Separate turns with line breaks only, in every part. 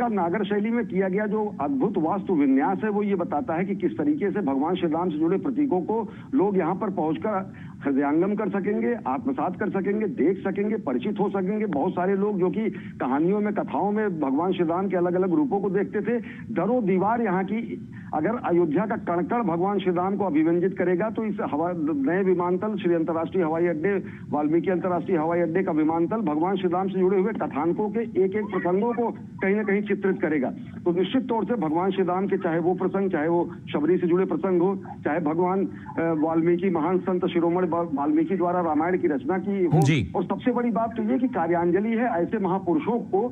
इसका नागर शैली में किया गया जो अद्भुत वास्तु विन्यास है वो ये बताता है कि किस तरीके से भगवान श्री राम से जुड़े प्रतीकों को लोग यहाँ पर पहुंचकर हृदयंगम कर सकेंगे, आत्मसात कर सकेंगे, देख सकेंगे, परिचित हो सकेंगे। बहुत सारे लोग जो कि कहानियों में, कथाओं में भगवान श्री राम के अलग अलग रूपों को देखते थे, दरो दीवार यहाँ की अगर अयोध्या का कण-कण भगवान श्री राम को अभिव्यंजित करेगा तो इस नए विमानतल श्री अंतर्राष्ट्रीय हवाई अड्डे, वाल्मीकि अंतर्राष्ट्रीय हवाई अड्डे का विमानतल भगवान श्री राम से जुड़े हुए कथानकों के एक एक प्रसंगों को कहीं ना कहीं चित्रित करेगा। तो निश्चित तौर से भगवान श्री राम के चाहे वो प्रसंग, चाहे वो शबरी से जुड़े प्रसंग हो, चाहे भगवान वाल्मीकि महान संत शिरोमणि वाल्मीकि द्वारा रामायण की रचना की हो, और सबसे बड़ी बात तो ये कि कार्यांजलि है ऐसे महापुरुषों को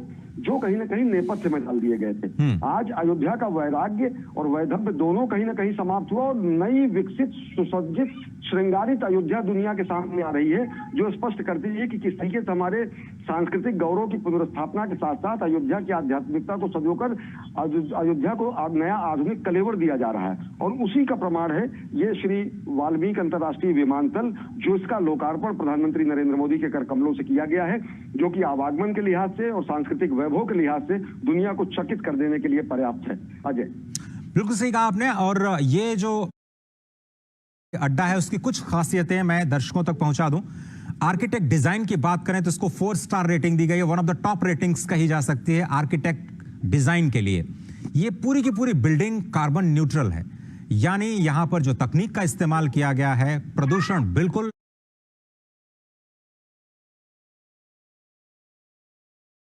जो कहीं ना कहीं नेपथ्य में डाल दिए गए थे। आज अयोध्या का वैराग्य और वैधव्य दोनों कहीं ना कहीं समाप्त हुआ और नई विकसित सुसज्जित श्रृंगारित अयोध्या दुनिया के सामने आ रही है, जो स्पष्ट करती है कि किस तरीके से हमारे सांस्कृतिक गौरव की पुनर्स्थापना के साथ साथ अयोध्या की आध्यात्मिकता को सजोकर अयोध्या को नया आधुनिक कलेवर दिया जा रहा है। और उसी का प्रमाण है ये श्री वाल्मीकि अंतर्राष्ट्रीय विमानतल, जो इसका लोकार्पण प्रधानमंत्री नरेंद्र मोदी के कर कमलों से किया गया है, जो कि आवागमन के लिहाज से और सांस्कृतिक वैभव के लिहाज से दुनिया को चकित कर देने के लिए पर्याप्त है। अजय,
बिल्कुल सही कहा आपने। और ये जो अड्डा है उसकी कुछ खासियतें मैं दर्शकों तक पहुंचा दूं। आर्किटेक्ट डिजाइन की बात करें तो इसको 4 स्टार रेटिंग दी गई है, one of the top ratings कही जा सकती है आर्किटेक्ट डिजाइन के लिए। ये पूरी की पूरी बिल्डिंग कार्बन न्यूट्रल है, यानी यहां पर जो तकनीक का इस्तेमाल किया गया है, प्रदूषण बिल्कुल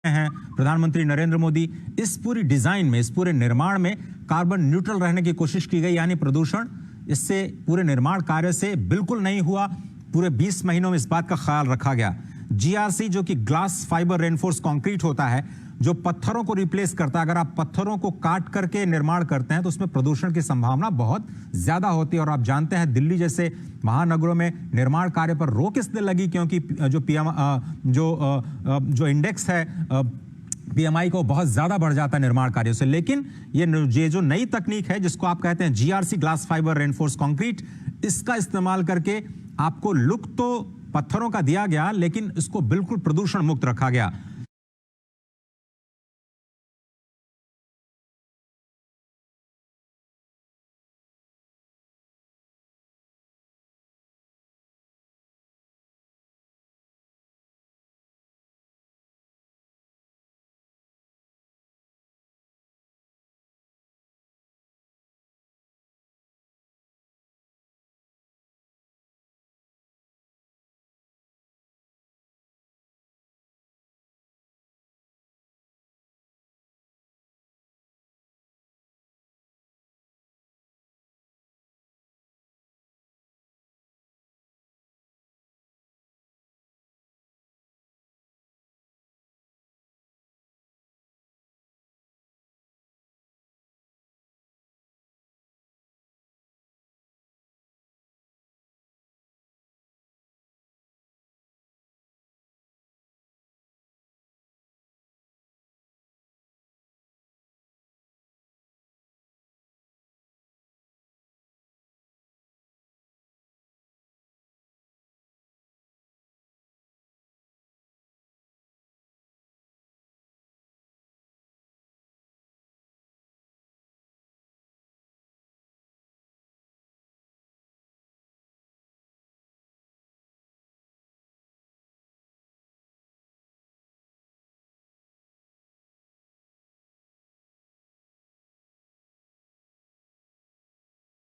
हैं। प्रधानमंत्री नरेंद्र मोदी इस पूरी डिजाइन में, इस पूरे निर्माण में कार्बन न्यूट्रल रहने की कोशिश की गई, यानी प्रदूषण इससे पूरे निर्माण कार्य से बिल्कुल नहीं हुआ। पूरे 20 महीनों में इस बात का ख्याल रखा गया। जीआरसी जो कि ग्लास फाइबर रेनफोर्स कंक्रीट होता है, जो पत्थरों को रिप्लेस करता है। अगर आप पत्थरों को काट करके निर्माण करते हैं तो उसमें प्रदूषण की संभावना बहुत ज्यादा होती है। और आप जानते हैं दिल्ली जैसे महानगरों में निर्माण कार्य पर रोक इसलिए लगी क्योंकि जो इंडेक्स है पीएमआई को बहुत ज्यादा बढ़ जाता है निर्माण कार्यों से। लेकिन ये जो नई तकनीक है जिसको आप कहते हैं GRC glass fibre reinforce concrete, इसका इस्तेमाल करके आपको लुक तो पत्थरों का दिया गया लेकिन इसको बिल्कुल प्रदूषण मुक्त रखा गया।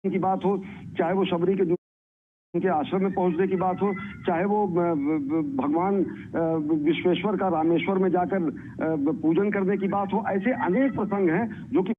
की बात हो, चाहे वो शबरी के उनके आश्रम में पहुंचने की बात हो, चाहे वो भगवान विश्वेश्वर का रामेश्वर में जाकर पूजन करने की बात हो, ऐसे अनेक प्रसंग हैं जो कि